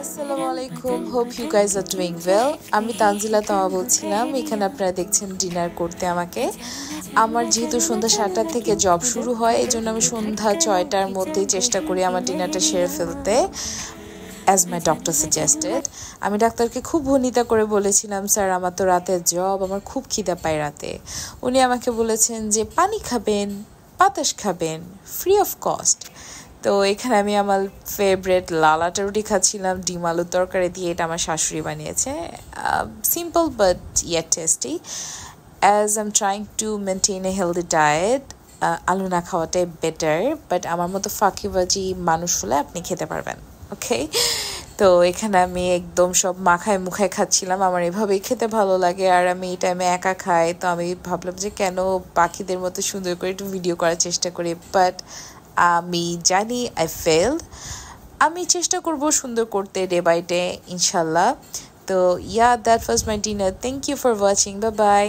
আসসালামু আলাইকুম, hope you guys are doing well. আমি তানজিলা তামা বলছিলাম। এখানে আপনারা দেখছেন ডিনার করতে আমাকে। আমার যেহেতু সন্ধ্যা 7টা থেকে জব শুরু হয়, এই জন্য আমি সন্ধ্যা 6টার মধ্যেই চেষ্টা করি আমার ডিনারটা সেরে ফেলতে, অ্যাজ মাই ডক্টর সাজেস্টেড। আমি ডাক্তারকে খুব ভনিতা করে বলেছিলাম, স্যার আমার তো রাতের জব, আমার খুব খিদা পায় রাতে। উনি আমাকে বলেছেন যে পানি খাবেন, বাতাস খাবেন, ফ্রি অফ কস্ট। তো এখানে আমি আমার ফেভারেট লালাটা রুটি খাচ্ছিলাম ডিম আলুর তরকারি দিয়ে। এটা আমার শাশুড়ি বানিয়েছে। Simple but yet tasty. As I am trying to maintain a healthy diet, আলু না খাওয়াটাই বেটার, বাট আমার মতো ফাঁকিবাজি মানুষ হলে আপনি খেতে পারবেন। ওকে, তো এখানে আমি একদম সব মাখায় মুখায় খাচ্ছিলাম। আমার এভাবেই খেতে ভালো লাগে, আর আমি এই টাইমে একা খাই। তো আমি ভাবলাম যে কেন পাখিদের মতো সুন্দর করে একটু ভিডিও করার চেষ্টা করি, বাট আমি জানি আই ফেলড। আমি চেষ্টা করব সুন্দর করতে ডে বাই ডে, ইনশাল্লাহ। তো that was my dinner. Thank you for watching. Bye by.